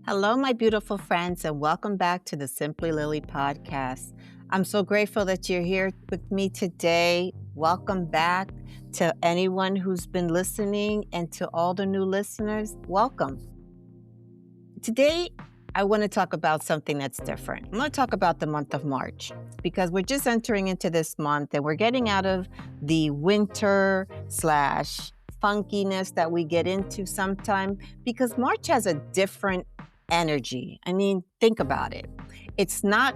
Hello, my beautiful friends, and welcome back to the Simply Lili Podcast. I'm so grateful that you're here with me today. Welcome back to anyone who's been listening, and to all the new listeners, welcome. Today, I want to talk about something that's different. I'm going to talk about the month of March because we're just entering into this month and we're getting out of the winter slash funkiness that we get into sometime, because March has a different energy. I mean, think about it. It's not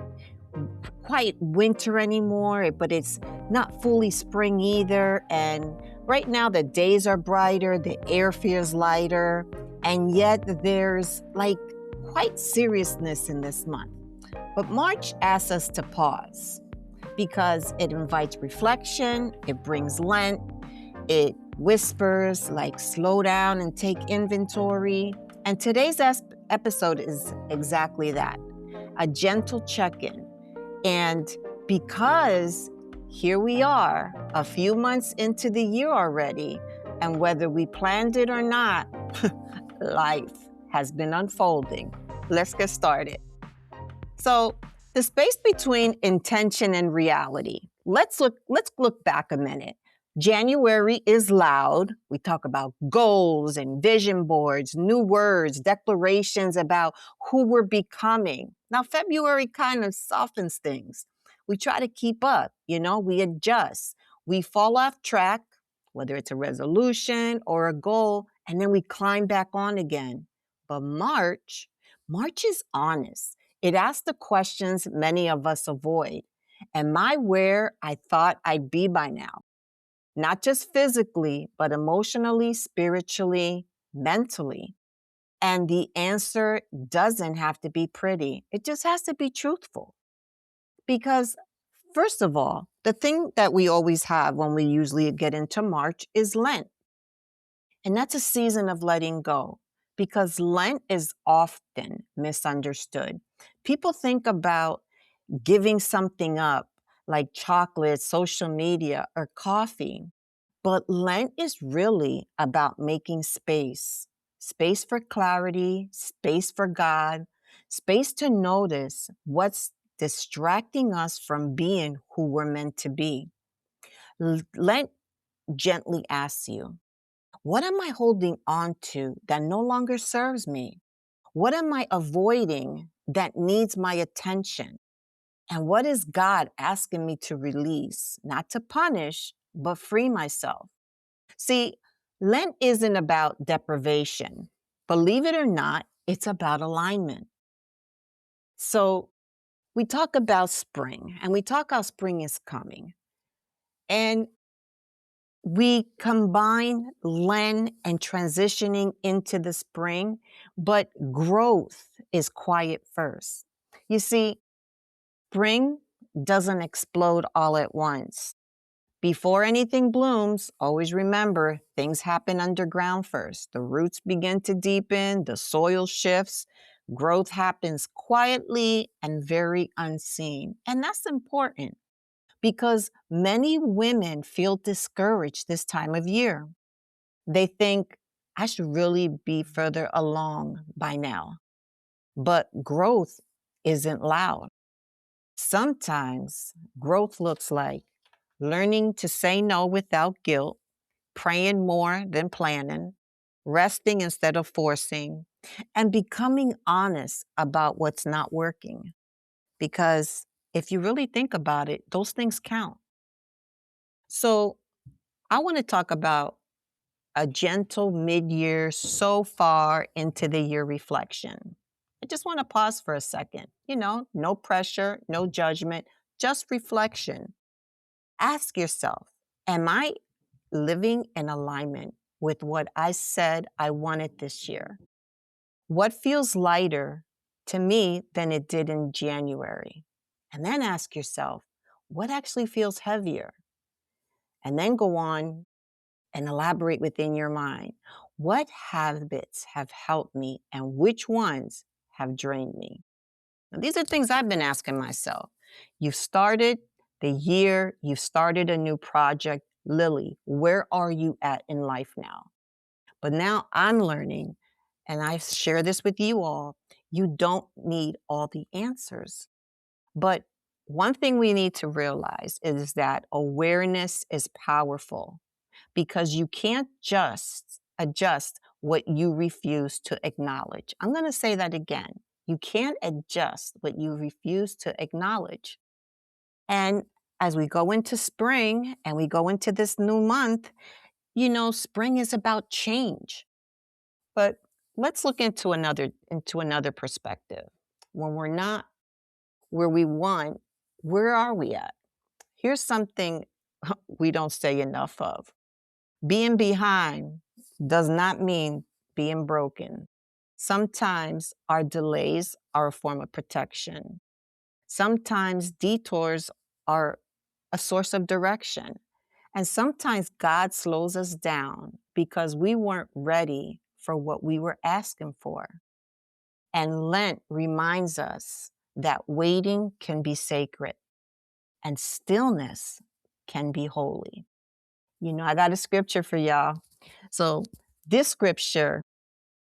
quite winter anymore, but it's not fully spring either. And right now, the days are brighter, the air feels lighter, and yet there's like quite seriousness in this month. But March asks us to pause because it invites reflection, it brings Lent, it whispers like slow down and take inventory. And today's episode is exactly that, a gentle check-in. And because here we are, a few months into the year already, and whether we planned it or not, life has been unfolding. Let's get started. So, the space between intention and reality. Let's look back a minute. January is loud. We talk about goals and vision boards, new words, declarations about who we're becoming. Now, February kind of softens things. We try to keep up, we adjust. We fall off track, whether it's a resolution or a goal, and then we climb back on again. But March is honest. It asks the questions many of us avoid. Am I where I thought I'd be by now? Not just physically, but emotionally, spiritually, mentally. And the answer doesn't have to be pretty. It just has to be truthful. Because, first of all, the thing that we always have when we usually get into March is Lent. And that's a season of letting go, because Lent is often misunderstood. People think about giving something up, like chocolate, social media, or coffee. But Lent is really about making space for clarity, space for God, space to notice what's distracting us from being who we're meant to be. Lent gently asks you, what am I holding on to that no longer serves me? What am I avoiding that needs my attention? And what is God asking me to release, not to punish, but free myself? See, Lent isn't about deprivation. Believe it or not, it's about alignment. So we talk about spring, and we talk how spring is coming. And we combine Lent and transitioning into the spring, but growth is quiet first. You see, spring doesn't explode all at once. Before anything blooms, always remember things happen underground first. The roots begin to deepen, the soil shifts, growth happens quietly and very unseen. And that's important because many women feel discouraged this time of year. They think, I should really be further along by now. But growth isn't loud. Sometimes growth looks like learning to say no without guilt, praying more than planning, resting instead of forcing, and becoming honest about what's not working. Because if you really think about it, those things count. So I want to talk about a gentle mid-year so far into the year reflection. I just want to pause for a second. No pressure, no judgment, just reflection. Ask yourself, am I living in alignment with what I said I wanted this year? What feels lighter to me than it did in January? And then ask yourself, what actually feels heavier? And then go on and elaborate within your mind. What habits have helped me and which ones have drained me? Now, these are things I've been asking myself. You've started the year, you've started a new project. Lili, where are you at in life now? But now I'm learning, and I share this with you all. You don't need all the answers. But one thing we need to realize is that awareness is powerful because you can't just adjust what you refuse to acknowledge. I'm going to say that again. You can't adjust what you refuse to acknowledge. And as we go into spring and we go into this new month, spring is about change. But let's look into another perspective. When we're not where we want, where are we at? Here's something we don't say enough of. Being behind does not mean being broken. Sometimes our delays are a form of protection. Sometimes detours are a source of direction. And sometimes God slows us down because we weren't ready for what we were asking for. And Lent reminds us that waiting can be sacred and stillness can be holy. I got a scripture for y'all. So this scripture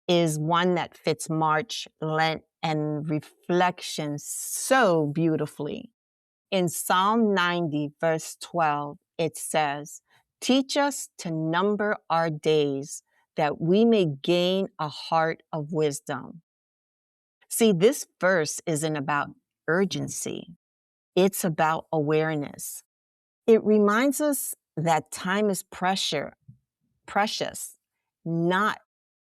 is one that fits March, Lent, and reflection so beautifully. In Psalm 90, verse 12, it says, "Teach us to number our days that we may gain a heart of wisdom." See, this verse isn't about urgency. It's about awareness. It reminds us that time is precious, not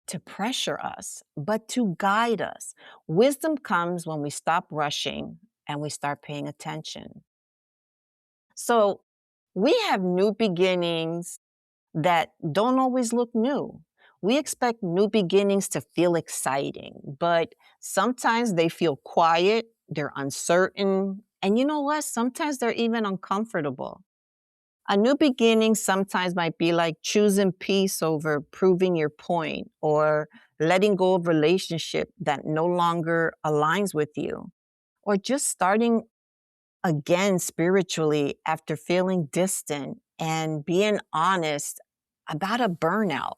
to pressure us, but to guide us. Wisdom comes when we stop rushing and we start paying attention. So we have new beginnings that don't always look new. We expect new beginnings to feel exciting, but sometimes they feel quiet, they're uncertain, and you know what? Sometimes they're even uncomfortable. A new beginning sometimes might be like choosing peace over proving your point or letting go of relationship that no longer aligns with you or just starting again spiritually after feeling distant and being honest about a burnout.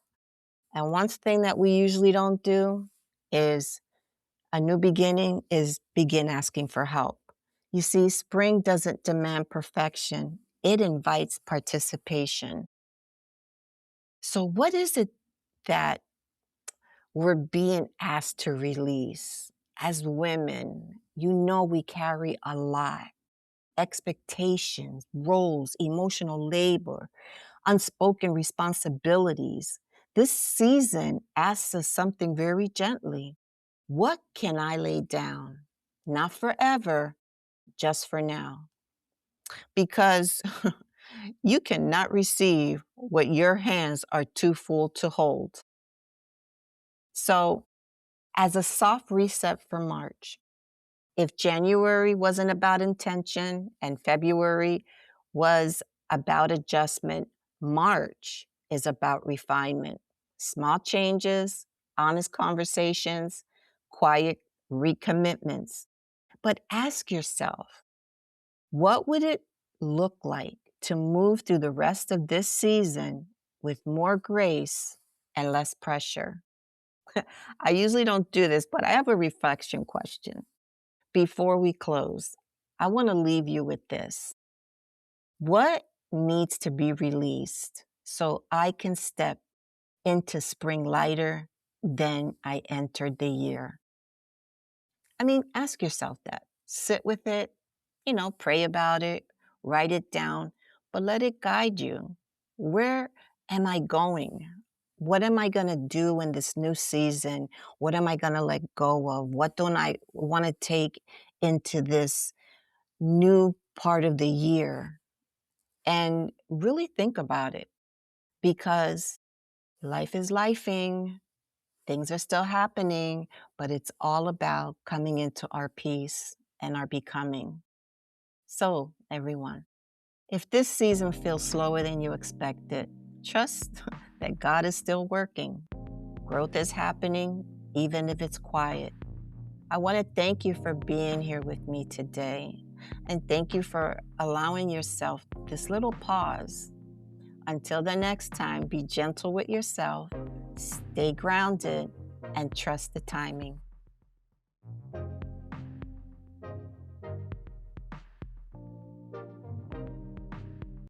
And one thing that we usually don't do is a new beginning is begin asking for help. You see, spring doesn't demand perfection. It invites participation. So what is it that we're being asked to release? As women, we carry a lot. Expectations, roles, emotional labor, unspoken responsibilities. This season asks us something very gently. What can I lay down? Not forever, just for now. Because you cannot receive what your hands are too full to hold. So, as a soft reset for March, if January wasn't about intention and February was about adjustment, March is about refinement. Small changes, honest conversations, quiet recommitments. But ask yourself, what would it look like to move through the rest of this season with more grace and less pressure? I usually don't do this, but I have a reflection question. Before we close, I want to leave you with this. What needs to be released so I can step into spring lighter than I entered the year? I mean, ask yourself that. Sit with it, pray about it, write it down, but let it guide you. Where am I going? What am I going to do in this new season? What am I going to let go of? What don't I want to take into this new part of the year? And really think about it because life is lifing. Things are still happening, but it's all about coming into our peace and our becoming. So, everyone, if this season feels slower than you expected, trust that God is still working. Growth is happening, even if it's quiet. I want to thank you for being here with me today. And thank you for allowing yourself this little pause. Until the next time, be gentle with yourself, stay grounded, and trust the timing.